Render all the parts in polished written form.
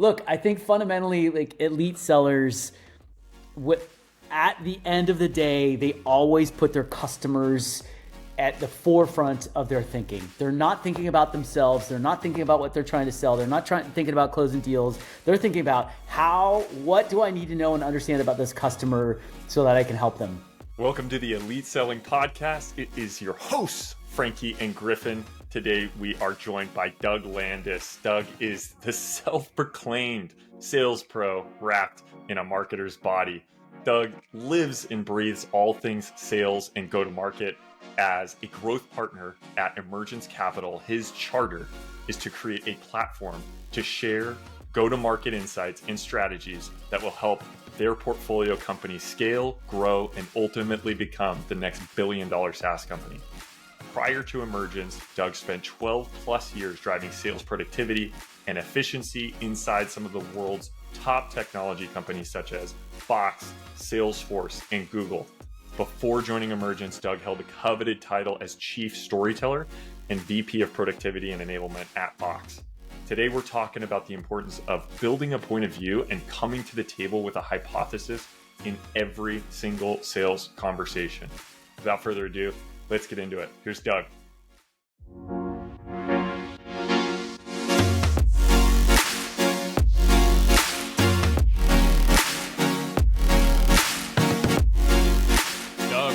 Look, I think fundamentally, like elite sellers, what at the end of the day, they always put their customers at the forefront of their thinking. They're not thinking about themselves. They're not thinking about what they're trying to sell. They're not thinking about closing deals. They're thinking about what do I need to know and understand about this customer so that I can help them. Welcome to the Elite Selling Podcast. It is your hosts, Frankie and Griffin. Today we are joined by Doug Landis. Doug is the self-proclaimed sales pro wrapped in a marketer's body. Doug lives and breathes all things sales and go-to-market. As a growth partner at Emergence Capital, his charter is to create a platform to share go-to-market insights and strategies that will help their portfolio companies scale, grow, and ultimately become the next billion-dollar SaaS company. Prior to Emergence, Doug spent 12 plus years driving sales productivity and efficiency inside some of the world's top technology companies such as Fox, Salesforce, and Google. Before joining Emergence, Doug held the coveted title as Chief Storyteller and VP of Productivity and Enablement at Fox. Today, we're talking about the importance of building a point of view and coming to the table with a hypothesis in every single sales conversation. Without further ado, let's get into it. Here's Doug.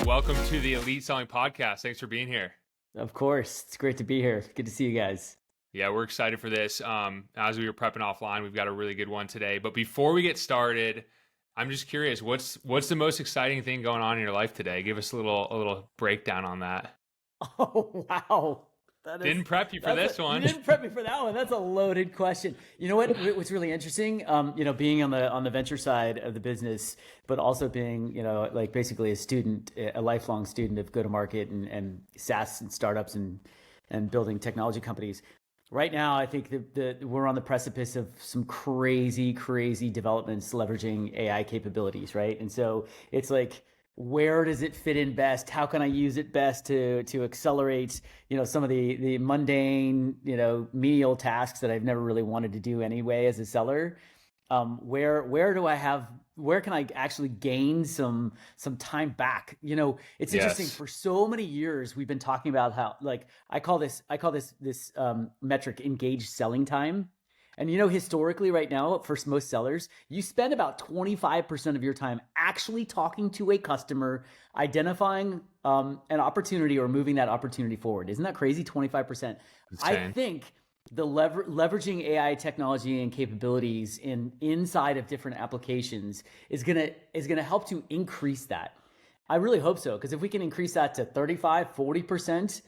Welcome to the Elite Selling Podcast. Thanks for being here. Of course. It's great to be here. Good to see you guys. Yeah, we're excited for this. As we were prepping offline, we've got a really good one today. But before we get started, I'm just curious, what's the most exciting thing going on in your life today? Give us a little breakdown on that. Oh, wow. Didn't prep you for this one. You didn't prep me for that one. That's a loaded question. You know what? What's really interesting, being on the venture side of the business, but also being, like basically a lifelong student of go-to-market and SaaS and startups and building technology companies. Right now, I think that we're on the precipice of some crazy developments leveraging AI capabilities, right? And so it's like, where does it fit in best? How can I use it best to accelerate, some of the mundane, menial tasks that I've never really wanted to do anyway as a seller? Where can I actually gain some time back? It's interesting. For so many years we've been talking about how, like, I call this metric engaged selling time. And historically right now, for most sellers, you spend about 25% of your time actually talking to a customer, identifying an opportunity or moving that opportunity forward. Isn't that crazy? 25%. I think the leveraging AI technology and capabilities inside of different applications is gonna help to increase that. I really hope so, because if we can increase that to 35, 40%,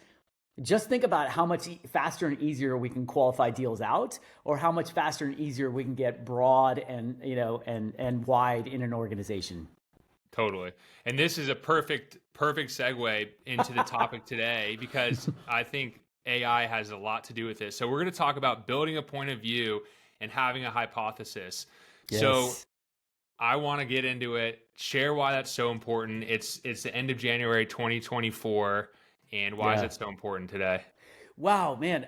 just think about how much faster and easier we can qualify deals out, or how much faster and easier we can get broad and wide in an organization. Totally. And this is a perfect segue into the topic today, because I think AI has a lot to do with this. So we're going to talk about building a point of view and having a hypothesis. Yes. So I want to get into it, share why that's so important. It's the end of January 2024. And why is it so important today? Wow, man.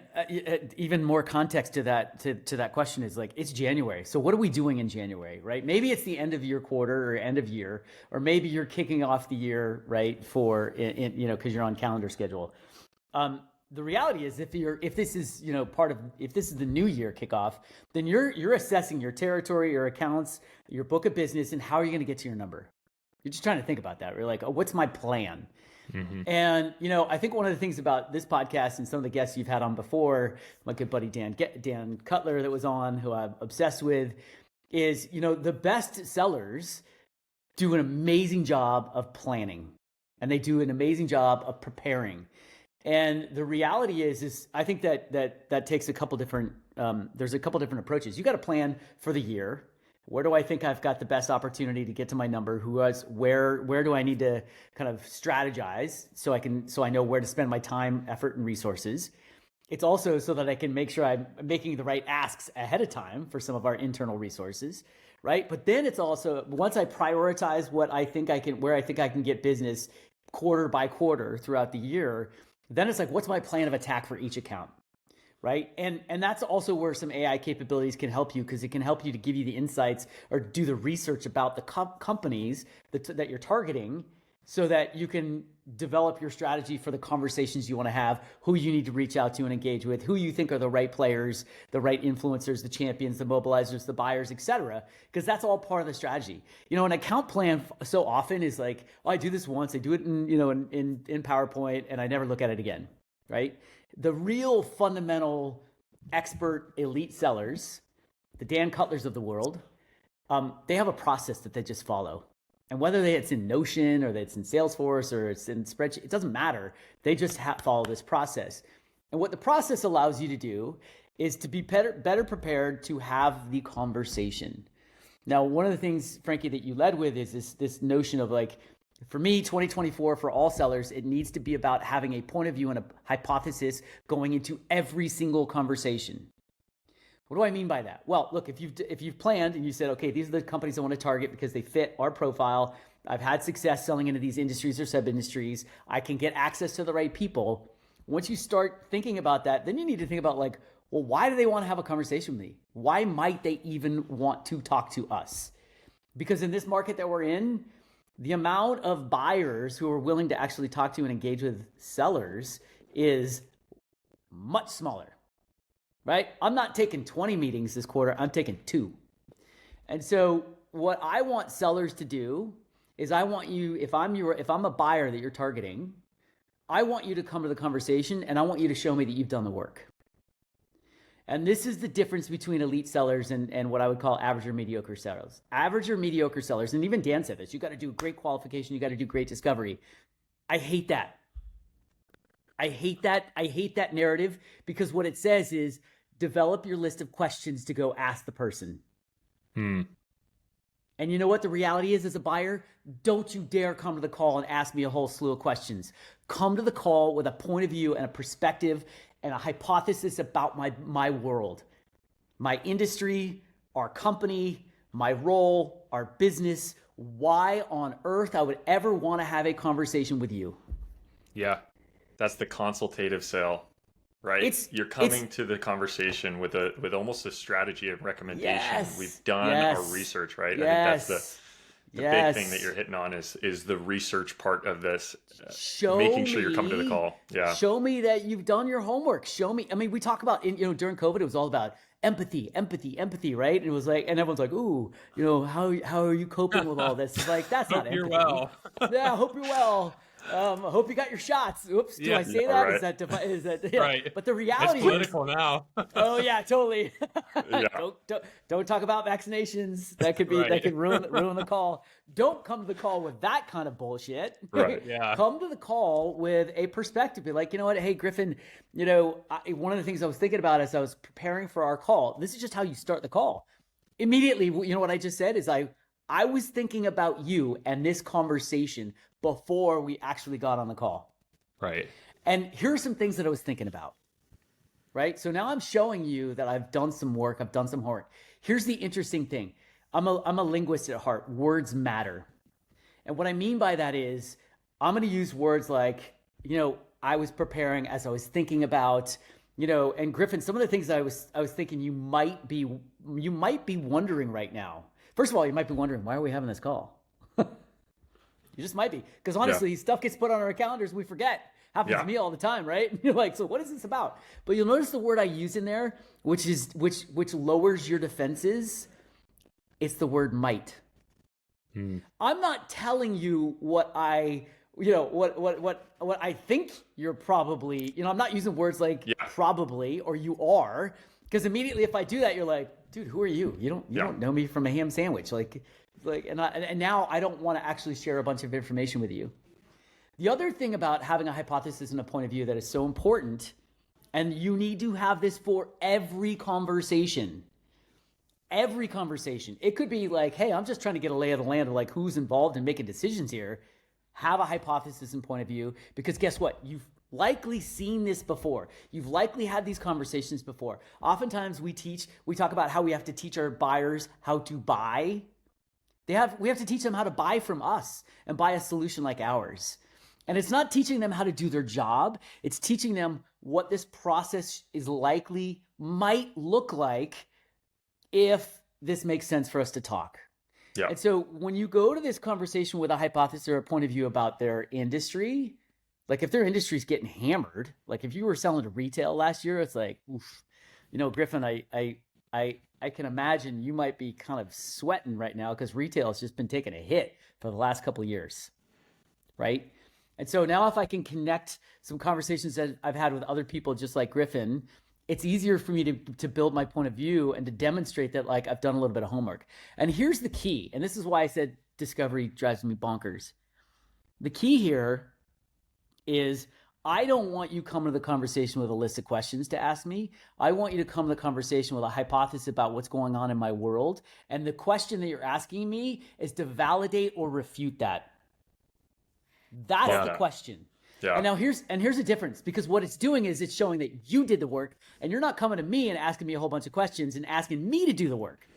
Even more context to that question is, like, it's January. So what are we doing in January, right? Maybe it's the end of your quarter or end of year, or maybe you're kicking off the year, right? Because you're on calendar schedule. The reality is, if this is the new year kickoff, then you're assessing your territory, your accounts, your book of business, and how are you going to get to your number? You're just trying to think about that. You're like, oh, what's my plan? Mm-hmm. And, I think one of the things about this podcast and some of the guests you've had on before, my good buddy Dan Cutler that was on, who I'm obsessed with, is, the best sellers do an amazing job of planning, and they do an amazing job of preparing. And the reality is I think that takes a couple different, there's a couple different approaches. You got to plan for the year. Where do I think I've got the best opportunity to get to my number? Where do I need to kind of strategize so I know where to spend my time, effort, and resources? It's also so that I can make sure I'm making the right asks ahead of time for some of our internal resources, right? But then it's also, once I prioritize where I think I can get business quarter by quarter throughout the year, then it's like, what's my plan of attack for each account? right? And that's also where some AI capabilities can help you, because it can help you to give you the insights or do the research about the companies that you're targeting, so that you can develop your strategy for the conversations you want to have, who you need to reach out to and engage with, who you think are the right players, the right influencers, the champions, the mobilizers, the buyers, etc. Because that's all part of the strategy. An account plan so often is like, oh, I do this once, I do it in PowerPoint, and I never look at it again, right? The real fundamental expert elite sellers, the Dan Cutlers of the world, they have a process that they just follow. And whether it's in Notion or that it's in Salesforce or it's in spreadsheet, it doesn't matter. They just follow this process. And what the process allows you to do is to be better prepared to have the conversation. Now, one of the things, Frankie, that you led with is this notion of like, for me, 2024, for all sellers, it needs to be about having a point of view and a hypothesis going into every single conversation. What do I mean by that? Well, look, if you've planned and you said, okay, these are the companies I want to target because they fit our profile. I've had success selling into these industries or sub-industries. I can get access to the right people. Once you start thinking about that, then you need to think about like, well, why do they want to have a conversation with me? Why might they even want to talk to us? Because in this market that we're in, the amount of buyers who are willing to actually talk to and engage with sellers is much smaller. Right? I'm not taking 20 meetings this quarter. I'm taking 2. And so what I want sellers to do is I want you, if I'm a buyer that you're targeting, I want you to come to the conversation and I want you to show me that you've done the work. And this is the difference between elite sellers and what I would call average or mediocre sellers. Average or mediocre sellers, and even Dan said this, you got to do great qualification, you got to do great discovery. I hate that. I hate that narrative, because what it says is develop your list of questions to go ask the person. And you know what the reality is as a buyer? Don't you dare come to the call and ask me a whole slew of questions. Come to the call with a point of view and a perspective and a hypothesis about my world, my industry, our company, my role, our business, why on earth I would ever want to have a conversation with you. Yeah. That's the consultative sale, right? You're coming to the conversation with almost a strategy of recommendation. Yes, We've done our research, right? Yes, I think that's the big thing that you're hitting on is the research part of this. Making sure you're coming to the call. Yeah. Show me that you've done your homework. Show me. I mean, we talk about, during COVID, it was all about empathy, right? It was like, and everyone's like, ooh, how are you coping with all this? It's like, that's not empathy. You're well. Yeah, hope you're well. I hope you got your shots. Oops, do I say that? Right. Is that yeah. Right? But the reality it's political now. Oh yeah, totally. Yeah. Don't talk about vaccinations. That could be that could ruin the call. Don't come to the call with that kind of bullshit. Right. Yeah. Come to the call with a perspective. Be like, you know what? Hey, Griffin. One of the things I was thinking about as I was preparing for our call. This is just how you start the call. Immediately, you know what I just said is I was thinking about you and this conversation before we actually got on the call. Right. And here's some things that I was thinking about. Right. So now I'm showing you that I've done some work. I've done some homework. Here's the interesting thing. I'm a linguist at heart. Words matter. And what I mean by that is I'm going to use words like, I was preparing as I was thinking about, and Griffin, some of the things that I was thinking you might be wondering right now. First of all, you might be wondering, why are we having this call? You just might be. Because honestly, stuff gets put on our calendars, we forget. Happens to me all the time, right? You're like, so what is this about? But you'll notice the word I use in there, which lowers your defenses. It's the word might. I'm not telling you what I think you're probably, I'm not using words like probably or you are, because immediately if I do that, you're like, dude, who are you? You don't know me from a ham sandwich. And now I don't want to actually share a bunch of information with you. The other thing about having a hypothesis and a point of view that is so important, and you need to have this for every conversation. Every conversation. It could be like, hey, I'm just trying to get a lay of the land of like who's involved in making decisions here. Have a hypothesis and point of view, because guess what? You've likely seen this before. You've likely had these conversations before. Oftentimes we talk about how we have to teach our buyers how to buy. We have to teach them how to buy from us and buy a solution like ours. And it's not teaching them how to do their job. It's teaching them what this process might look like if this makes sense for us to talk. Yeah. And so when you go to this conversation with a hypothesis or a point of view about their industry, like if their industry is getting hammered, like if you were selling to retail last year, it's like, oof, Griffin, I can imagine you might be kind of sweating right now because retail has just been taking a hit for the last couple of years, right? And so now if I can connect some conversations that I've had with other people just like Griffin, it's easier for me to build my point of view and to demonstrate that like I've done a little bit of homework. And here's the key, and this is why I said discovery drives me bonkers. The key here is I don't want you coming to the conversation with a list of questions to ask me. I want you to come to the conversation with a hypothesis about what's going on in my world. And the question that you're asking me is to validate or refute that. That's the question. Yeah. And now here's the difference, because what it's doing is it's showing that you did the work, and you're not coming to me and asking me a whole bunch of questions and asking me to do the work,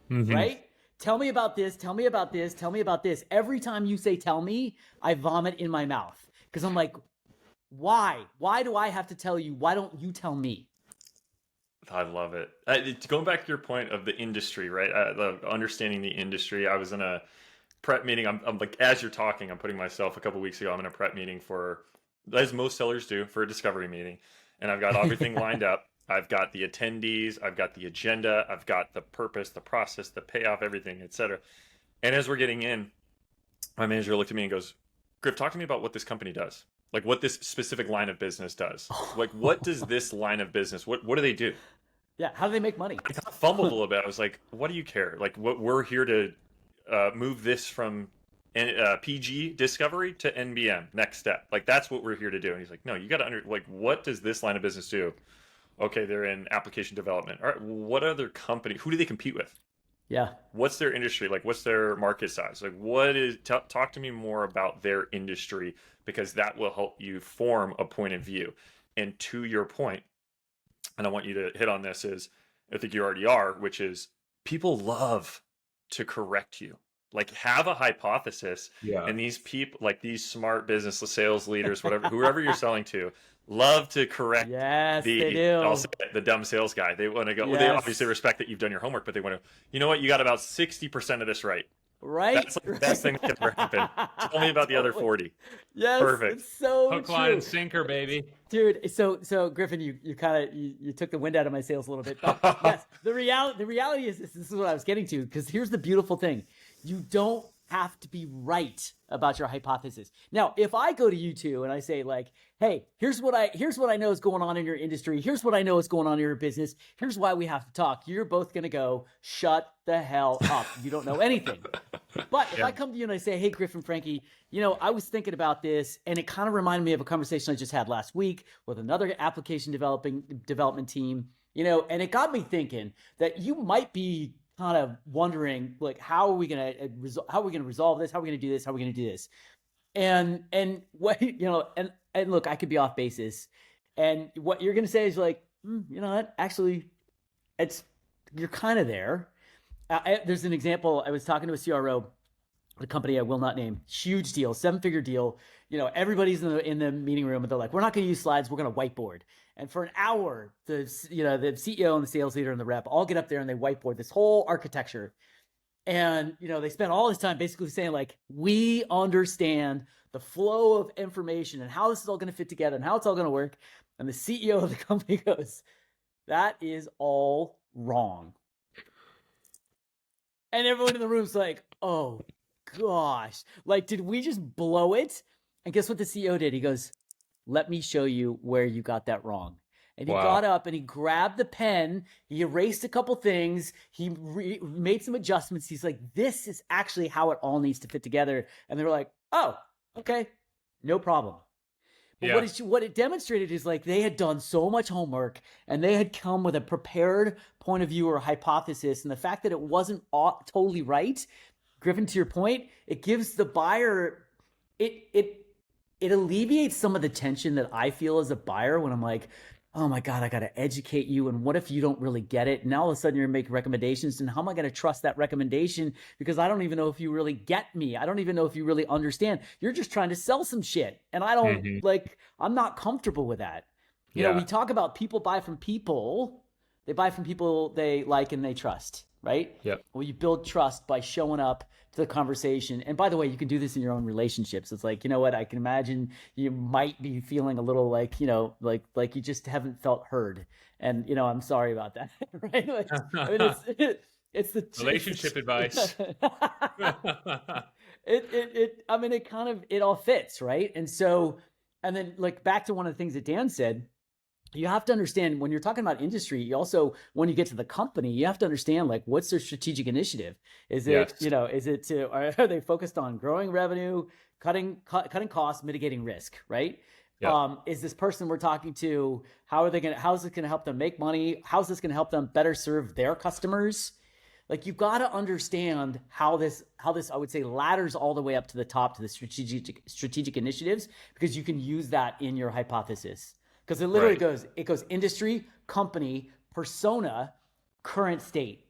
right? Tell me about this. Tell me about this. Tell me about this. Every time you say, tell me, I vomit in my mouth because I'm like, why? Why do I have to tell you? Why don't you tell me? I love it. Going back to your point of the industry, right? Understanding the industry. I was in a prep meeting. I'm like, as you're talking, I'm putting myself a couple weeks ago, I'm in a prep meeting for, as most sellers do, for a discovery meeting. And I've got everything lined up. I've got the attendees, I've got the agenda, I've got the purpose, the process, the payoff, everything, etc. And as we're getting in, my manager looked at me and goes, Griff, talk to me about what this company does. Like what this specific line of business does. Like what does this line of business, what do they do? Yeah, how do they make money? I fumbled a little bit. I was like, what do you care? Like what we're here to move this from PG discovery to NBM, next step. Like that's what we're here to do. And he's like, no, you got to like, what does this line of business do? Okay, they're in application development. All right, what other company? Who do they compete with? Yeah. What's their industry? Like, what's their market size? Like, what is? Talk to me more about their industry, because that will help you form a point of view. And to your point, and I want you to hit on this, is I think you already are, which is people love to correct you. Like have a hypothesis, and these people, like these smart business sales leaders, whatever, whoever you're selling to, love to correct. Yes, they do. I'll say the dumb sales guy. They want to go. Yes. Well, they obviously respect that you've done your homework, but they want to. You know what? You got about 60% of this right. Right. That's like the best thing that could ever happen. Tell me about the other 40. Yes. Perfect. It's so Hook, true. line, and sinker, baby. Dude, so Griffin, you kind of you took the wind out of my sails a little bit. But yes, the reality is this is what I was getting to, because here's the beautiful thing. You don't have to be right about your hypothesis. Now, if I go to you two and I say like, hey, here's what I know is going on in your industry. Here's what I know is going on in your business. Here's why we have to talk. You're both going to go, shut the hell up. You don't know anything. But if I come to you and I say, hey, Griffin, Frankie, I was thinking about this, and it kind of reminded me of a conversation I just had last week with another application development team, and it got me thinking that you might be kind of wondering, like, how are we going to resolve this? How are we going to do this? How are we going to do this? And what, and look, I could be off basis. And what you're going to say is like, what? Actually, you're kind of there. There's an example. I was talking to a CRO, a company I will not name, huge deal, 7-figure deal. Everybody's in the meeting room, and they're like, we're not going to use slides. We're going to whiteboard. And for an hour, the CEO and the sales leader and the rep all get up there and they whiteboard this whole architecture. And, they spend all this time basically saying like, we understand the flow of information and how this is all going to fit together and how it's all going to work. And the CEO of the company goes, that is all wrong. And everyone in the room's like, oh gosh, like, did we just blow it? And guess what the CEO did? He goes, let me show you where you got that wrong. And he got up and he grabbed the pen. He erased a couple things. He made some adjustments. He's like, this is actually how it all needs to fit together. And they were like, oh, okay, no problem. But what it demonstrated is like they had done so much homework and they had come with a prepared point of view or hypothesis. And the fact that it wasn't totally right, Griffin, to your point, it gives the buyer, it alleviates some of the tension that I feel as a buyer when I'm like, oh my God, I got to educate you. And what if you don't really get it? And now all of a sudden you're making recommendations. And how am I going to trust that recommendation? Because I don't even know if you really get me. I don't even know if you really understand. You're just trying to sell some shit. And I don't I'm not comfortable with that. You know, Yeah. we talk about people buy from people. They buy from people they like and they trust, right? Yep. Well, you build trust by showing up to the conversation. And by the way, you can do this in your own relationships. It's like, you know what? I can imagine you might be feeling a little like, you know, like you just haven't felt heard. And, you know, I'm sorry about that, right? Like, I mean, it's the Relationship advice. I mean, it kind of, it all fits, right? And so, and then like back to one of the things that Dan said, you have to understand when you're talking about industry, you also, when you get to the company, you have to understand like, what's their strategic initiative? Is it, Yes. you know, is it to, are they focused on growing revenue, cutting costs, mitigating risk, right? Yep. Is this person we're talking to, how's it going to help them make money? How's this going to help them better serve their customers? Like you've got to understand how this I would say ladders all the way up to the top to the strategic initiatives, because you can use that in your hypothesis. Because it literally goes industry, company, persona, current state.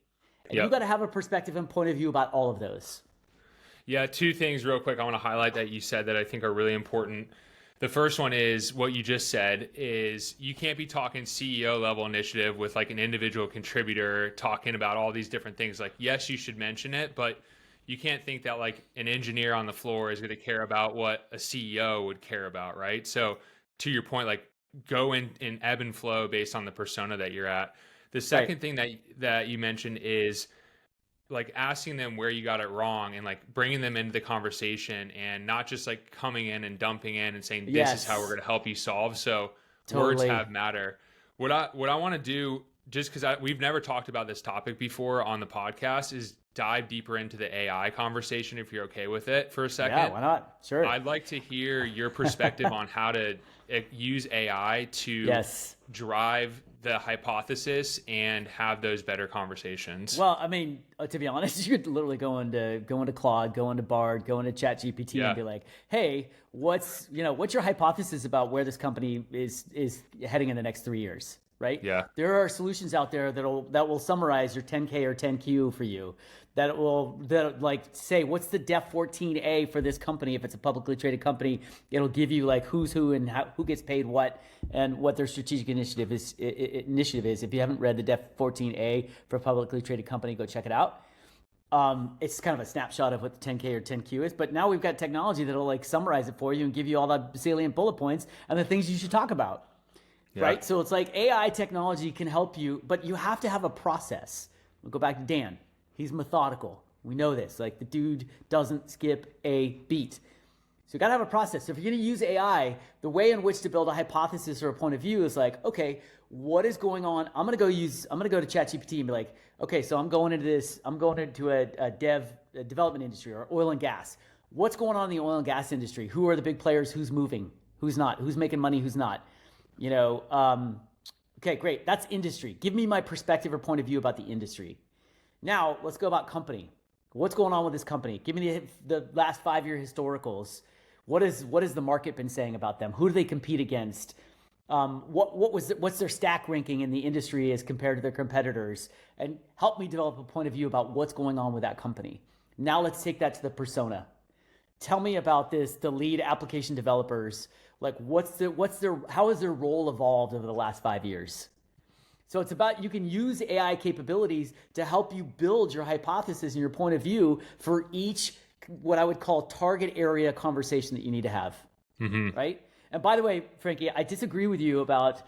And Yep. you got to have a perspective and point of view about all of those. Yeah, two things real quick I want to highlight that you said that I think are really important. The first one is what you just said is you can't be talking CEO level initiative with like an individual contributor talking about all these different things. Like, yes, you should mention it, but you can't think that like an engineer on the floor is going to care about what a CEO would care about, right? So to your point, like go in ebb and flow based on the persona that you're at. The second thing that you mentioned is like asking them where you got it wrong and like bringing them into the conversation and not just like coming in and dumping in and saying, this is how we're going to help you solve. So words have matter. What I want to do, just because we've never talked about this topic before on the podcast, is dive deeper into the AI conversation, if you're okay with it for a second. Yeah, why not? Sure. I'd like to hear your perspective on how to use AI to drive the hypothesis and have those better conversations. Well, I mean, to be honest, you could literally go into Claude, go into Bard, go into ChatGPT and be like, hey, what's your hypothesis about where this company is heading in the next 3 years? Right? Yeah. There are solutions out there that will summarize your 10K or 10Q for you. That like say what's the Def 14A for this company if it's a publicly traded company. It'll give you like who's who and who gets paid what and what their strategic initiative is. If you haven't read the Def 14A for a publicly traded company, go check it out. It's kind of a snapshot of what the 10K or 10Q is, but now we've got technology that'll like summarize it for you and give you all the salient bullet points and the things you should talk about. Yeah. Right? So it's like AI technology can help you, but you have to have a process. We'll go back to Dan. He's methodical. We know this. Like the dude doesn't skip a beat. So you got to have a process. So if you're going to use AI, the way in which to build a hypothesis or a point of view is like, okay, what is going on? I'm going to go to ChatGPT and be like, okay, so I'm going into a development industry or oil and gas. What's going on in the oil and gas industry? Who are the big players? Who's moving? Who's not? Who's making money? Who's not? Okay, great. That's industry. Give me my perspective or point of view about the industry. Now let's go about company. What's going on with this company? Give me the last 5-year historicals. What has the market been saying about them? Who do they compete against? What's their stack ranking in the industry as compared to their competitors? And help me develop a point of view about what's going on with that company. Now let's take that to the persona. Tell me about the lead application developers. Like how has their role evolved over the last 5 years? So it's about, you can use AI capabilities to help you build your hypothesis and your point of view for each, what I would call target area conversation that you need to have. Mm-hmm. Right? And by the way, Frankie, I disagree with you about,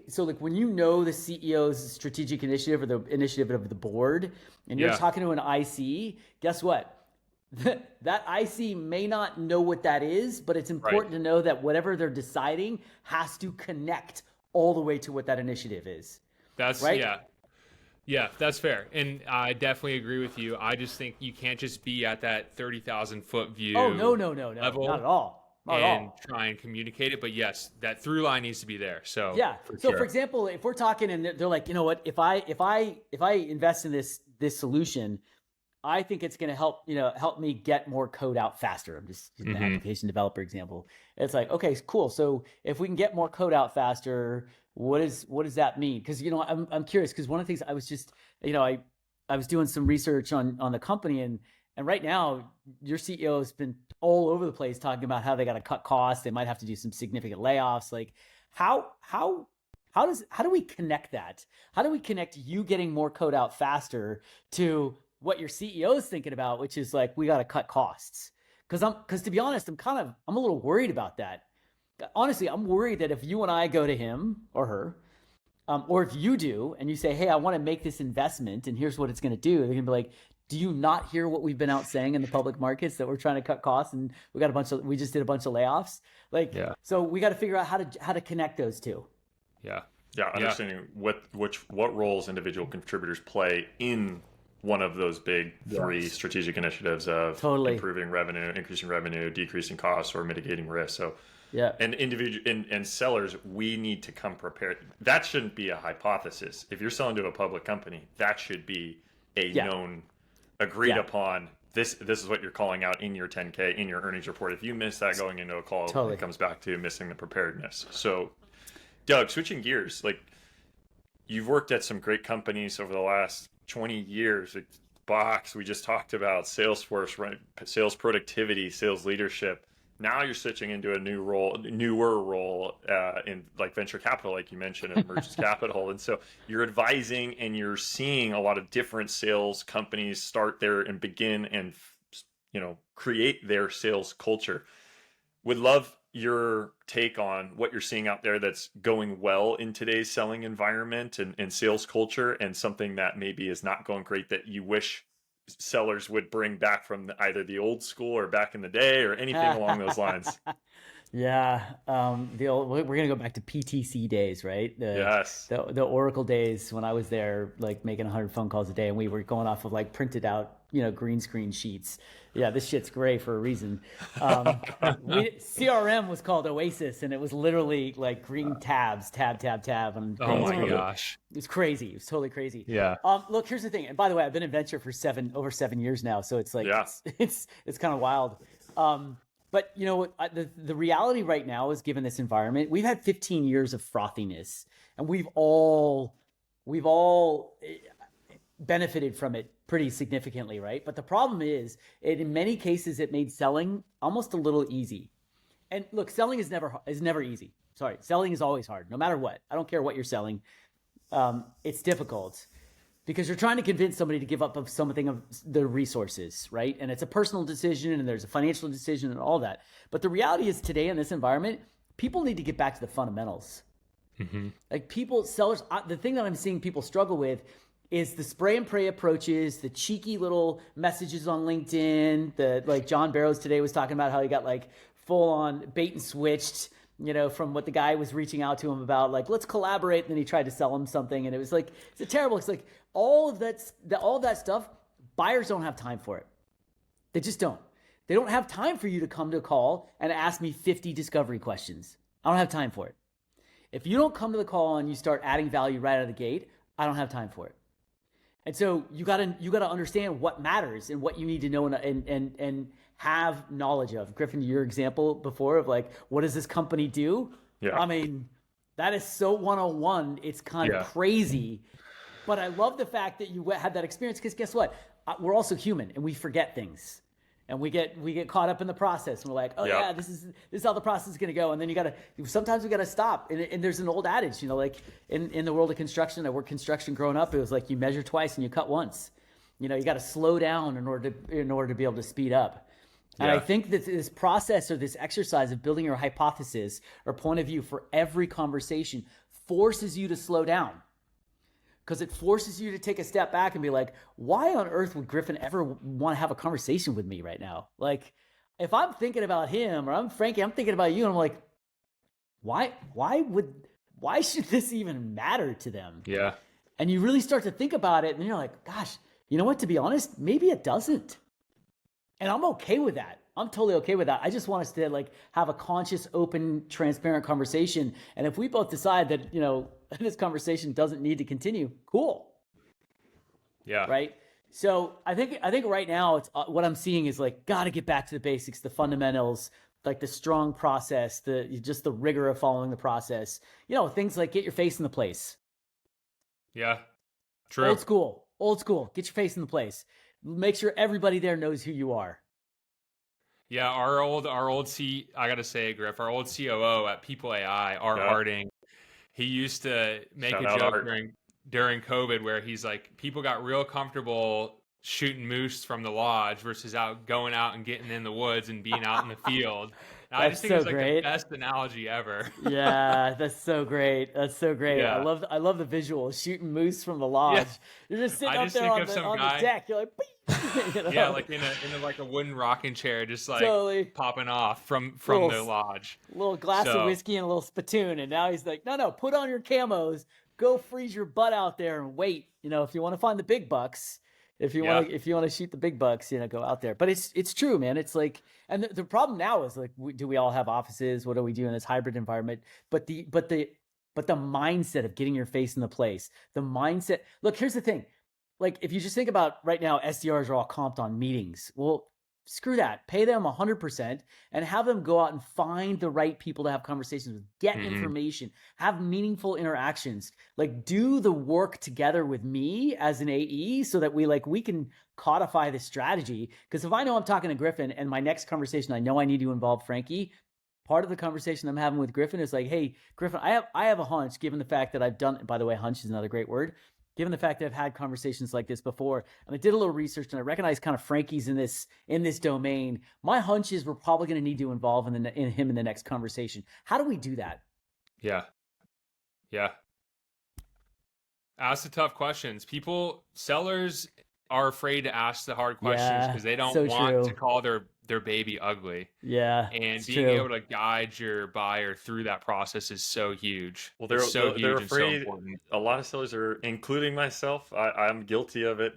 so like when you know the CEO's strategic initiative or the initiative of the board and you're talking to an IC, guess what? That IC may not know what that is, but it's important to know that whatever they're deciding has to connect all the way to what that initiative is. That's right. Yeah, that's fair. And I definitely agree with you. I just think you can't just be at that 30,000 foot view. Oh, no, level not at all. Try and communicate it. But yes, that through line needs to be there. So yeah. For example, if we're talking and they're like, you know what, if I invest in this solution, I think it's going to help me get more code out faster. I'm just using the application developer example. It's like, okay, cool. So if we can get more code out faster, what does that mean? Because I'm curious, because one of the things I was just I was doing some research on the company and right now your CEO has been all over the place talking about how they got to cut costs. They might have to do some significant layoffs. Like, How do we connect that? How do we connect you getting more code out faster to what your CEO is thinking about, which is like, we got to cut costs? Because to be honest, I'm a little worried about that. Honestly, I'm worried that if you and I go to him or her, or if you do and you say, hey, I want to make this investment and here's what it's going to do, they're going to be like, do you not hear what we've been out saying in the public markets, that we're trying to cut costs and we just did a bunch of layoffs? Like, so we got to figure out how to connect those two. Yeah. Understanding what roles individual contributors play in one of those big three strategic initiatives of improving revenue, increasing revenue, decreasing costs, or mitigating risk. So and individual and sellers, we need to come prepared. That shouldn't be a hypothesis. If you're selling to a public company, that should be a known, agreed upon. This is what you're calling out in your 10K, in your earnings report. If you miss that going into a call, it comes back to missing the preparedness. So, Doug, switching gears, like, you've worked at some great companies over the last 20 years. Like Box, we just talked about Salesforce, right? Sales productivity, sales leadership. Now you're switching into a newer role in like venture capital, like you mentioned, at Emergence Capital. And so you're advising and you're seeing a lot of different sales companies start there and begin and, create their sales culture. Would love your take on what you're seeing out there that's going well in today's selling environment and sales culture, and something that maybe is not going great that you wish sellers would bring back from either the old school or back in the day, or anything along those lines. We're gonna go back to PTC days, right? The Oracle days when I was there, like making 100 phone calls a day, and we were going off of like printed out, green screen sheets. Yeah, this shit's gray for a reason. CRM was called Oasis, and it was literally like green tabs, tab. And oh my gosh, it was crazy. It was totally crazy. Yeah. Look, here's the thing. And by the way, I've been in venture for over 7 years now, so it's like it's kind of wild. But you know what? The reality right now is, given this environment, we've had 15 years of frothiness, and we've all benefited from it pretty significantly, right? But the problem is, in many cases, it made selling almost a little easy. And look, selling is never easy. Sorry, selling is always hard, no matter what. I don't care what you're selling. It's difficult because you're trying to convince somebody to give up of something of their resources, right? And it's a personal decision, and there's a financial decision, and all that. But the reality is, today in this environment, people need to get back to the fundamentals. Mm-hmm. Like sellers, the thing that I'm seeing people struggle with is the spray and pray approaches, the cheeky little messages on LinkedIn. Like John Barrows today was talking about how he got like full on bait and switched, from what the guy was reaching out to him about, like, let's collaborate. And then he tried to sell him something, and it was like, it's like all of that stuff, buyers don't have time for it. They just don't. They don't have time for you to come to a call and ask me 50 discovery questions. I don't have time for it. If you don't come to the call and you start adding value right out of the gate, I don't have time for it. And so you gotta understand what matters and what you need to know and have knowledge of. Griffin, your example before of like, what does this company do? Yeah. I mean, that is so 101. It's kind of crazy. But I love the fact that you had that experience, because guess what? We're also human, and we forget things. And we get caught up in the process, and we're like, this is how the process is going to go. And then sometimes we got to stop. And there's an old adage, like in the world of construction, I worked construction growing up. It was like, you measure twice and you cut once. You got to slow down in order to be able to speed up. And I think that this process, or this exercise of building your hypothesis or point of view for every conversation, forces you to slow down. Because it forces you to take a step back and be like, why on earth would Griffin ever want to have a conversation with me right now? Like, if I'm thinking about him, or I'm thinking about you, and I'm like, why should this even matter to them? Yeah. And you really start to think about it, and you're like, gosh, you know what? To be honest, maybe it doesn't. And I'm okay with that. I'm totally okay with that. I just want us to like have a conscious, open, transparent conversation. And if we both decide that, this conversation doesn't need to continue, cool. Yeah. Right. So I think right now it's what I'm seeing is like, got to get back to the basics, the fundamentals, like the strong process, just the rigor of following the process, things like get your face in the place. Yeah. True. Old school, get your face in the place. Make sure everybody there knows who you are. Yeah, I gotta say, Griff, our old COO at People AI, Art Yeah. Harding, he used to make Shout a out joke Art. during COVID where he's like, people got real comfortable shooting moose from the lodge versus going out and getting in the woods and being out in the field. And I That's just think it so was like the great. best analogy ever. Yeah, that's so great. That's so great. Yeah. I love the visual shooting moose from the Yeah. lodge. You're just sitting I up just there think on of the some on the guy. deck. You're like, "Beep," you know? Yeah, like in a like a wooden rocking chair, just like Totally. popping off from Little the lodge. little glass of So whiskey and a little spittoon, and now he's like, no, put on your camos, go freeze your butt out there and wait. If you want to find the big bucks, if you yeah, want to shoot the big bucks, go out there. But it's true, man. It's like, and the problem now is like, do we all have offices? What do we do in this hybrid environment? But the mindset of getting your face in the place, the mindset. Look, here's the thing. Like, if you just think about right now, SDRs are all comped on meetings. Well, screw that. Pay them 100% and have them go out and find the right people to have conversations with, get information, have meaningful interactions, like do the work together with me as an AE so that we can codify the strategy. Because if I know I'm talking to Griffin and my next conversation, I know I need to involve Frankie, part of the conversation I'm having with Griffin is like, hey, Griffin, I have a hunch, given the fact that I've done, by the way, hunch is another great word. Given the fact that I've had conversations like this before, and I did a little research and I recognize kind of Frankie's in this domain, my hunch is we're probably going to need to involve in him in the next conversation. How do we do that? yeah. Ask the tough questions. Sellers are afraid to ask the hard questions because they don't want to call their baby ugly. Yeah. And being able to guide your buyer through that process is so huge. Well, they're afraid. So a lot of sellers are, including myself. I'm guilty of it.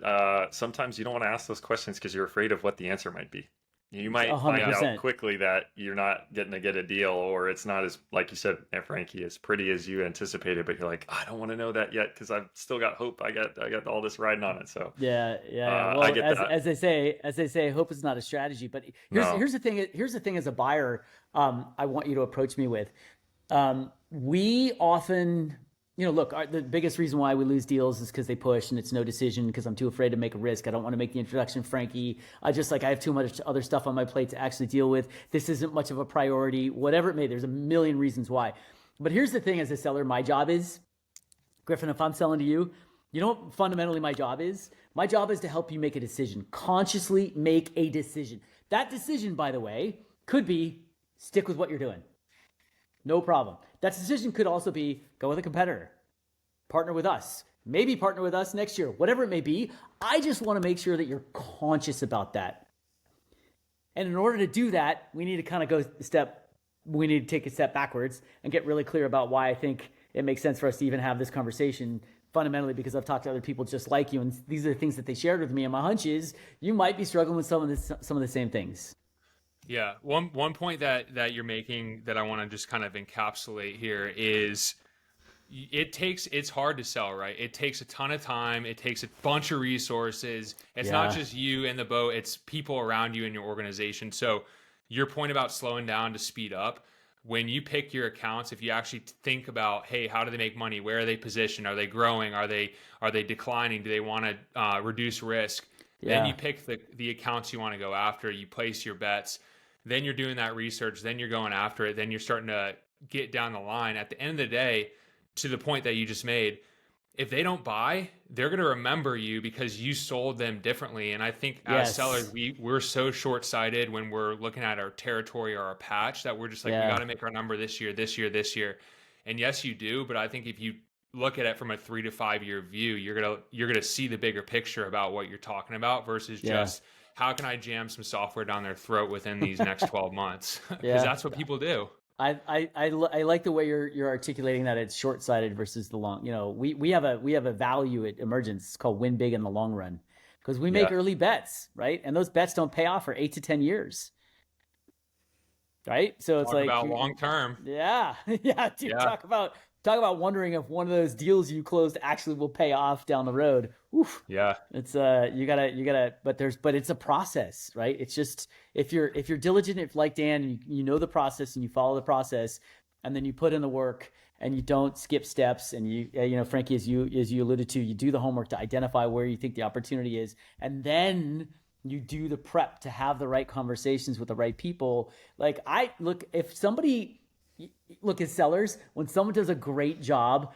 Sometimes you don't want to ask those questions because you're afraid of what the answer might be. You might 100%. find out quickly that you're not getting to get a deal, or it's not as, like you said, Frankie, as pretty as you anticipated. But you're like, I don't want to know that yet because I've still got hope. I got all this riding on it. So yeah. Well, I get that. As they say, hope is not a strategy. But here's the thing. Here's the thing. As a buyer, I want you to approach me with. We often. Look, the biggest reason why we lose deals is because they push and it's no decision because I'm too afraid to make a risk. I don't want to make the introduction, Frankie. I have too much other stuff on my plate to actually deal with. This isn't much of a priority, whatever it may. There's a million reasons why. But here's the thing as a seller, my job is, Griffin, if I'm selling to you, you know what fundamentally my job is? My job is to help you make a decision, consciously make a decision. That decision, by the way, could be stick with what you're doing. No problem. That decision could also be go with a competitor, partner with us, maybe partner with us next year, whatever it may be. I just want to make sure that you're conscious about that. And in order to do that, we need to kind of we need to take a step backwards and get really clear about why I think it makes sense for us to even have this conversation, fundamentally because I've talked to other people just like you, and these are the things that they shared with me. And my hunch is you might be struggling with some of the same things. Yeah. One point that you're making that I want to just kind of encapsulate here is it's hard to sell, right? It takes a ton of time. It takes a bunch of resources. It's not just you and the boat. It's people around you in your organization. So your point about slowing down to speed up, when you pick your accounts, if you actually think about, hey, how do they make money? Where are they positioned? Are they growing? Are they declining? Do they want to reduce risk? Then you pick the accounts you want to go after. You place your bets. Then you're doing that research. Then you're going after it. Then you're starting to get down the line. At the end of the day, to the point that you just made, if they don't buy, they're going to remember you because you sold them differently. And I think as sellers, we're so short-sighted when we're looking at our territory or our patch that we're just like, we got to make our number this year. And yes, you do. But I think if you look at it from a 3 to 5 year view, you're gonna see the bigger picture about what you're talking about versus just how can I jam some software down their throat within these next 12 months? Because that's what people do. I like the way you're articulating that it's short-sighted versus the long. We have a value at Emergence. It's called win big in the long run because we make early bets, right? And those bets don't pay off for 8 to 10 years. Right? So it's talk about long term. Yeah. Yeah, dude, talk about wondering if one of those deals you closed actually will pay off down the road. Oof. Yeah. It's you gotta but it's a process, right? It's just if you're diligent, if like Dan, you know the process and you follow the process and then you put in the work and you don't skip steps and you Frankie, as you alluded to, you do the homework to identify where you think the opportunity is, and then you do the prep to have the right conversations with the right people. Like if somebody, look, as sellers, when someone does a great job,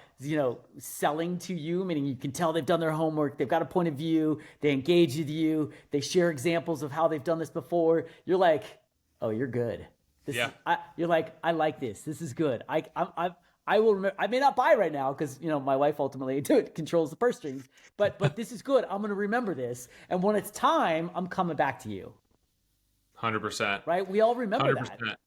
selling to you, meaning you can tell they've done their homework, they've got a point of view, they engage with you, they share examples of how they've done this before, you're like, oh, you're good. You're like, I like this. This is good. I will remember. I may not buy right now because my wife ultimately controls the purse strings. But this is good. I'm going to remember this, and when it's time, I'm coming back to you. 100%. Right? We all remember 100%. That.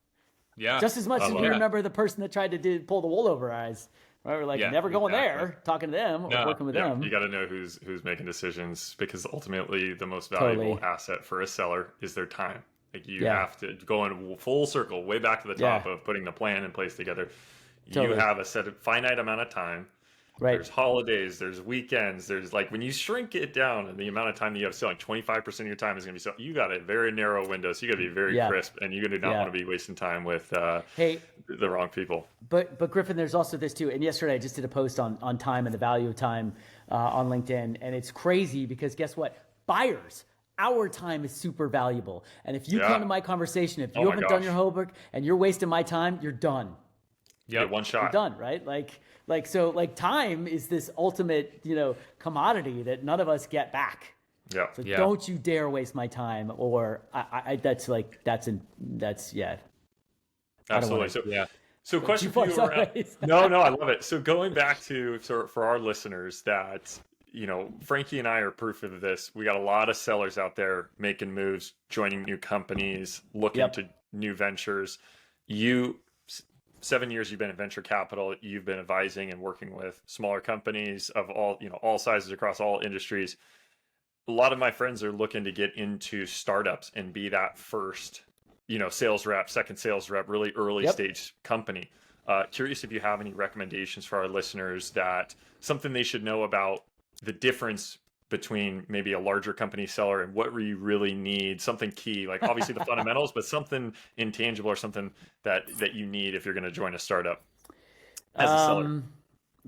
Yeah. Just as much as we remember the person that tried to pull the wool over our eyes. Right? We're like, never going there, talking to them or working with them. You got to know who's making decisions, because ultimately the most valuable asset for a seller is their time. Like you have to go in full circle, way back to the top of putting the plan in place together. You have a finite amount of time. Right. There's holidays, there's weekends, there's like when you shrink it down and the amount of time that you have selling, 25% of your time is going to be selling. You got a very narrow window, so you got to be very crisp, and you do not want to be wasting time with the wrong people. But Griffin, there's also this too. And yesterday I just did a post on time and the value of time on LinkedIn, and it's crazy because guess what? Buyers. Our time is super valuable. And if you come to my conversation, if you haven't done your homework and you're wasting my time, you're done. Yeah, one shot. You're done, right? So time is this ultimate, commodity that none of us get back. Yeah. So don't you dare waste my time, or absolutely. So question for you around, no, I love it. So going back to for our listeners that, Frankie and I are proof of this. We got a lot of sellers out there making moves, joining new companies, looking to new ventures. 7 years you've been in venture capital, you've been advising and working with smaller companies of all sizes across all industries. A lot of my friends are looking to get into startups and be that first, sales rep, second sales rep, really early stage company. Curious if you have any recommendations for our listeners, that something they should know about the difference between maybe a larger company seller and what you really need, something key, like obviously the fundamentals, but something intangible or something that you need if you're going to join a startup as a seller.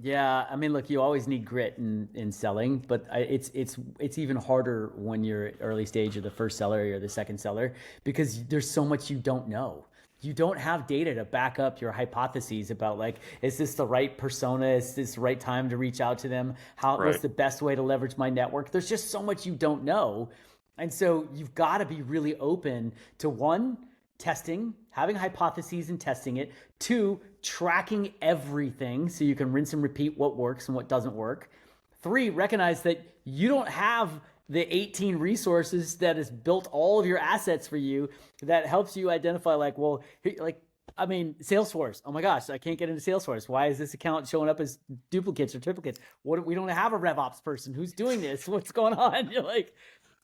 Yeah, I mean, look, you always need grit in selling, but it's even harder when you're early stage or the first seller or the second seller, because there's so much you don't know. You don't have data to back up your hypotheses about is this the right persona? Is this the right time to reach out to them? What's the best way to leverage my network? There's just so much you don't know. And so you've got to be really open to, one, testing, having hypotheses and testing it. Two, tracking everything so you can rinse and repeat what works and what doesn't work. Three, recognize that you don't have the 18 resources that has built all of your assets for you that helps you identify Salesforce. Oh my gosh, I can't get into Salesforce. Why is this account showing up as duplicates or triplicates? We don't have a RevOps person who's doing this. What's going on? You're like,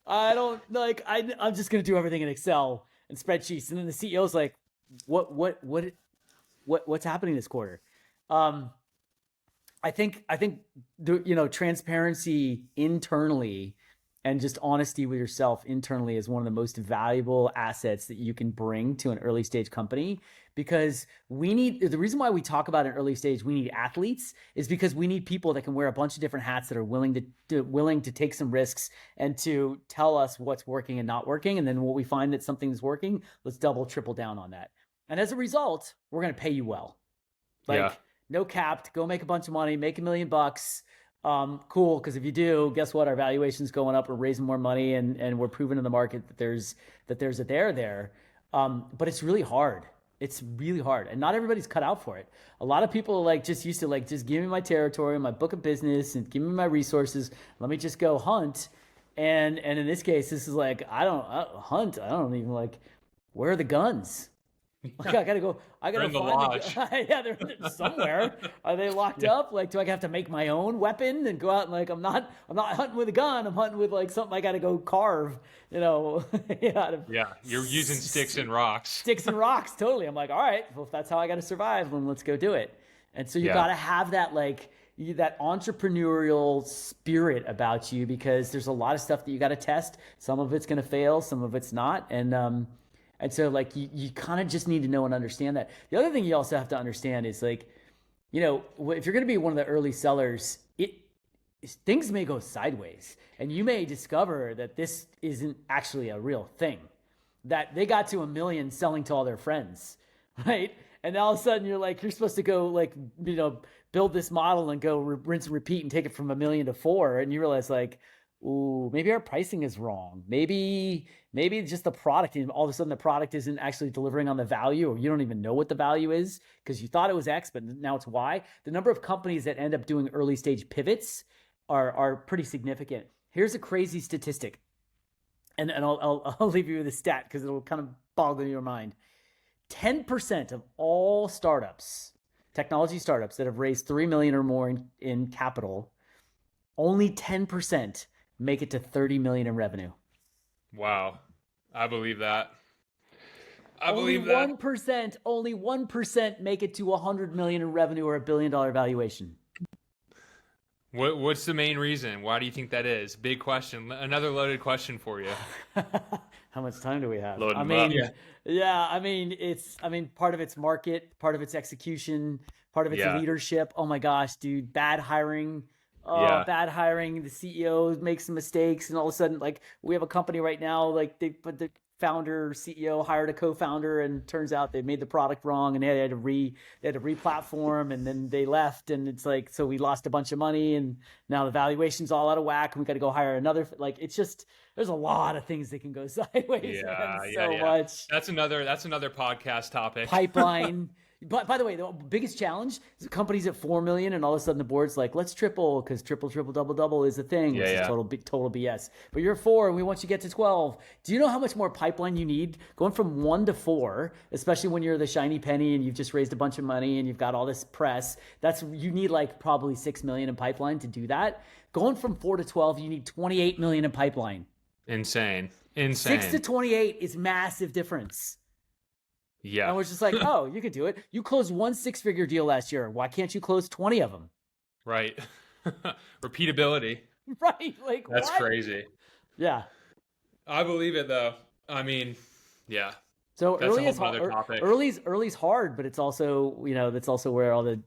I'm just going to do everything in Excel and spreadsheets. And then the CEO's like, what's happening this quarter? I think the transparency internally and just honesty with yourself internally is one of the most valuable assets that you can bring to an early stage company, because the reason why we talk about an early stage, we need athletes, is because we need people that can wear a bunch of different hats, that are willing to take some risks and to tell us what's working and not working. And then when we find that something's working, let's double, triple down on that. And as a result, we're going to pay you well. No capped, go make a bunch of money, make $1 million. Cool, because if you do, guess what? Our valuation's going up. We're raising more money, and we're proving in the market that there's a there. But it's really hard. It's really hard, and not everybody's cut out for it. A lot of people just used to just give me my territory, my book of business, and give me my resources. Let me just go hunt. And in this case, this is I don't hunt. I don't even where are the guns? I gotta go. I gotta find the lodge. Yeah, they're somewhere. Are they locked up? Do I have to make my own weapon and go out and I'm not hunting with a gun. I'm hunting with something I gotta go carve. You're using sticks and rocks. Sticks and rocks, totally. I'm like, all right, well, if that's how I gotta survive, then let's go do it. And so you gotta have that that entrepreneurial spirit about you, because there's a lot of stuff that you gotta test. Some of it's gonna fail, some of it's not, and so you kind of just need to know and understand that. The other thing you also have to understand is if you're going to be one of the early sellers, things may go sideways, and you may discover that this isn't actually a real thing, that they got to 1 million selling to all their friends, right? And all of a sudden you're supposed to go build this model and go rinse and repeat and take it from 1 million to 4. And you realize ooh, maybe our pricing is wrong. Maybe just the product, and all of a sudden the product isn't actually delivering on the value, or you don't even know what the value is because you thought it was X, but now it's Y. The number of companies that end up doing early stage pivots are pretty significant. Here's a crazy statistic. And I'll leave you with a stat because it'll kind of boggle your mind. 10% of all startups, technology startups that have raised 3 million or more in capital, only 10% make it to 30 million in revenue. Wow. I believe that. Only 1% make it to 100 million in revenue or $1 billion valuation. What's the main reason? Why do you think that is? Big question. Another loaded question for you. How much time do we have? Load 'em up. Yeah. Part of it's market, part of it's execution, part of it's leadership. Oh my gosh, dude, bad hiring. Bad hiring. The CEO makes some mistakes, and all of a sudden, we have a company right now, the founder, CEO hired a co-founder, and turns out they made the product wrong, and they had to re-platform, and then they left, and it's so we lost a bunch of money, and now the valuation's all out of whack, and we got to go hire another. It's just, there's a lot of things that can go sideways. Much. That's another podcast topic. Pipeline. But by the way, the biggest challenge is companies at 4 million, and all of a sudden the board's let's triple, because triple, double is a thing, which is total BS. But you're 4, and we want you to get to 12. Do you know how much more pipeline you need? Going from 1 to 4, especially when you're the shiny penny and you've just raised a bunch of money and you've got all this press, you need probably 6 million in pipeline to do that. Going from 4 to 12, you need 28 million in pipeline. Insane. 6 to 28 is massive difference. Yeah. And we're just oh, you could do it. You closed 1 6-figure deal last year. Why can't you close 20 of them? Right. Repeatability. Right. That's what? Crazy. Yeah. I believe it though. I mean, yeah. So that's early is hard. Early's hard, but it's also, that's also where all the,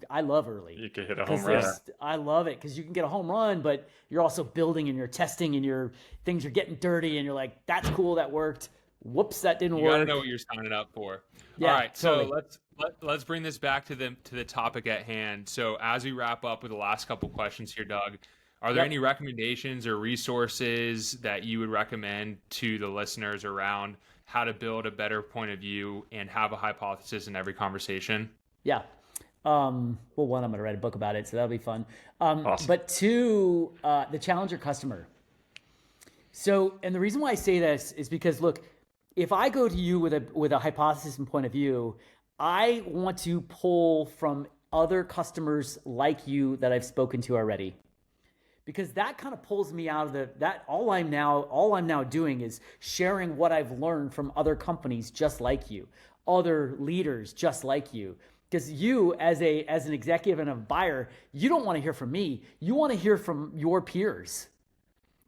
I love early. You could hit a home run. I love it because you can get a home run, but you're also building and you're testing and things are getting dirty and you're that's cool, that worked. Whoops, that didn't work. You gotta know what you're signing up for. Yeah, all right, totally. So let's bring this back to the topic at hand. So as we wrap up with the last couple questions here, Doug, are there any recommendations or resources that you would recommend to the listeners around how to build a better point of view and have a hypothesis in every conversation? Yeah. Well, one, I'm going to write a book about it, so that'll be fun. Awesome. But 2, the challenger customer. So, and the reason why I say this is because, look, if I go to you with a hypothesis and point of view, I want to pull from other customers like you that I've spoken to already, because that kind of pulls me out of all I'm now doing is sharing what I've learned from other companies just like you, other leaders just like you. Because you, as an executive and a buyer, you don't want to hear from me. You want to hear from your peers.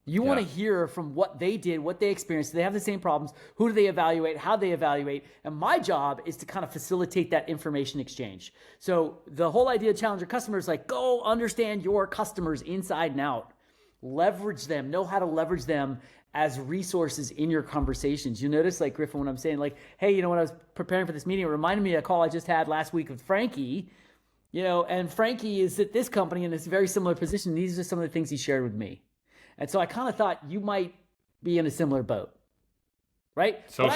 You want to hear from what they did, what they experienced. Do they have the same problems? Who do they evaluate? How do they evaluate? And my job is to kind of facilitate that information exchange. So the whole idea of challenger customers, go understand your customers inside and out. Leverage them. Know how to leverage them as resources in your conversations. You notice, Griffin, when I'm saying, hey, when I was preparing for this meeting, it reminded me of a call I just had last week with Frankie, and Frankie is at this company in this very similar position. These are some of the things he shared with me. And so I kind of thought you might be in a similar boat, right? But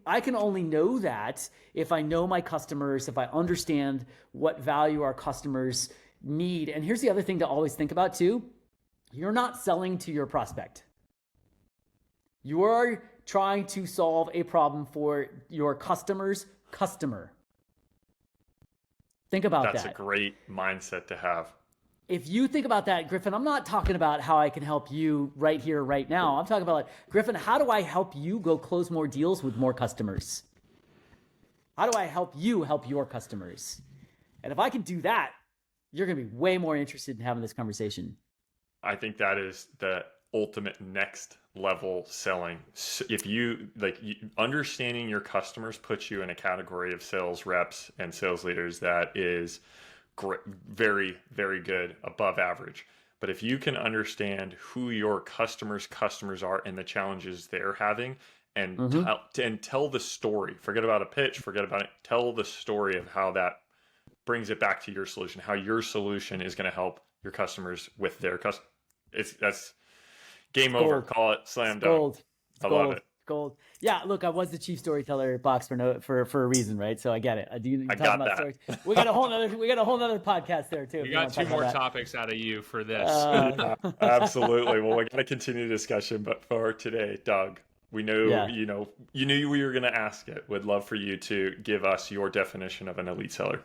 I can only know that if I know my customers, if I understand what value our customers need. And here's the other thing to always think about too. You're not selling to your prospect. You are trying to solve a problem for your customer's customer. Think about that. That's a great mindset to have. If you think about that, Griffin, I'm not talking about how I can help you right here, right now. I'm talking about, Griffin, how do I help you go close more deals with more customers? How do I help you help your customers? And if I can do that, you're going to be way more interested in having this conversation. I think that is the ultimate next level selling. If you understanding your customers puts you in a category of sales reps and sales leaders that is great, very, very good, above average. But if you can understand who your customers are and the challenges they're having, and tell the story, forget about a pitch, forget about it, tell the story of how that brings it back to your solution, how your solution is going to help your customers with their customers. That's game over. Call it slam dunk. Gold. I love it. Gold. Yeah, look, I was the chief storyteller at Box for a reason, right? So I get it. I got that. Stories. We got a whole nother podcast there too. We got two more topics out of you for this. Absolutely. Well, we're going to continue the discussion, but for today, Doug, we know you knew we were going to ask it. Would love for you to give us your definition of an elite seller.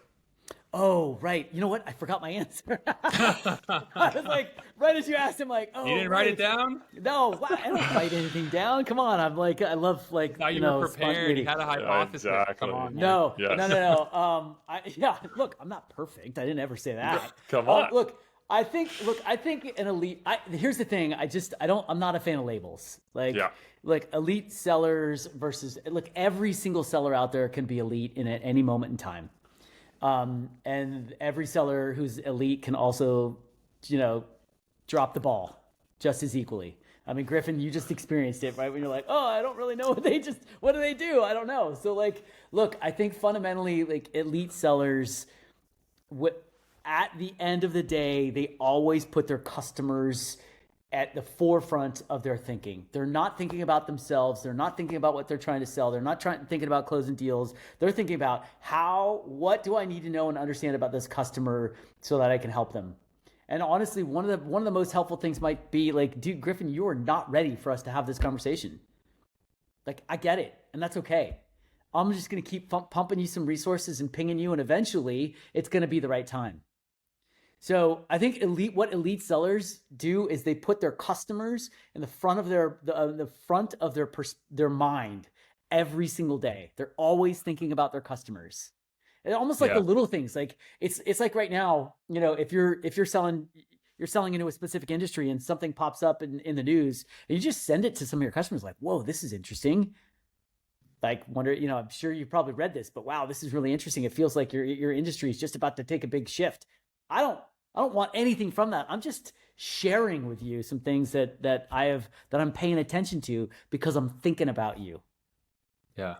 Oh, right. You know what? I forgot my answer. I was like, right as you asked him, like, oh, you didn't write it down? No, I don't write anything down. Come on. I'm like, I love like, you were prepared. You had a hypothesis. Exactly. Come on. No. Look, I'm not perfect. I didn't ever say that. Come on. Look, I think an elite, here's the thing. I'm not a fan of labels. Like elite sellers versus, look, every single seller out there can be elite in at any moment in time. And every seller who's elite can also, drop the ball just as equally. I mean, Griffin, you just experienced it, right? When you're like, oh, I don't really know what do they do? I don't know. So like, look, I think fundamentally like elite sellers, at the end of the day, they always put their customers at the forefront of their thinking. They're not thinking about themselves. They're not thinking about what they're trying to sell. They're not thinking about closing deals. They're thinking about what do I need to know and understand about this customer so that I can help them. And honestly, one of the most helpful things might be like, dude, Griffin, you are not ready for us to have this conversation. Like, I get it. And that's okay. I'm just going to keep pumping you some resources and pinging you. And eventually it's going to be the right time. So I think what elite sellers do is they put their customers in the front of their mind every single day. They're always thinking about their customers. It's almost like the little things. Like it's like right now, if you're selling into a specific industry and something pops up in the news, and you just send it to some of your customers, like, whoa, this is interesting. Like, wonder, I'm sure you probably read this, but wow, this is really interesting. It feels like your industry is just about to take a big shift. I don't want anything from that. I'm just sharing with you some things that I'm paying attention to because I'm thinking about you. Yeah.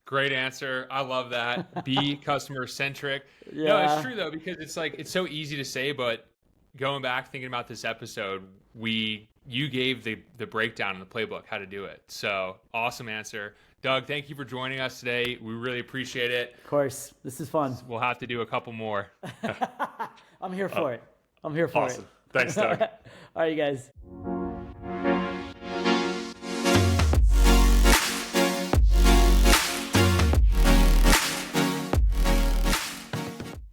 Great answer. I love that. Be customer centric. Yeah. No, it's true though, because it's so easy to say, but going back thinking about this episode, you gave the breakdown in the playbook how to do it. So awesome answer. Doug, thank you for joining us today. We really appreciate it. Of course. This is fun. We'll have to do a couple more. I'm here for it. I'm here for awesome. Thanks, Doug. All right, you guys.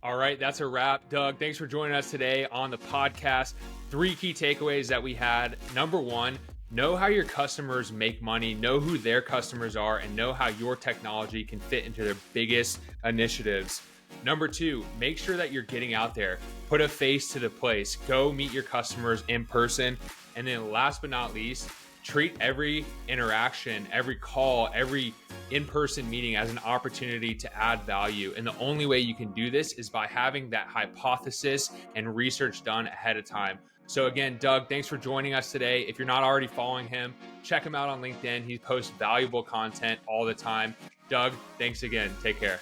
All right, that's a wrap. Doug, thanks for joining us today on the podcast. 3 key takeaways that we had. Number 1, know how your customers make money, know who their customers are, and know how your technology can fit into their biggest initiatives. Number 2, make sure that you're getting out there. Put a face to the place. Go meet your customers in person. And then last but not least, treat every interaction, every call, every in-person meeting as an opportunity to add value. And the only way you can do this is by having that hypothesis and research done ahead of time. So again, Doug, thanks for joining us today. If you're not already following him, check him out on LinkedIn. He posts valuable content all the time. Doug, thanks again. Take care.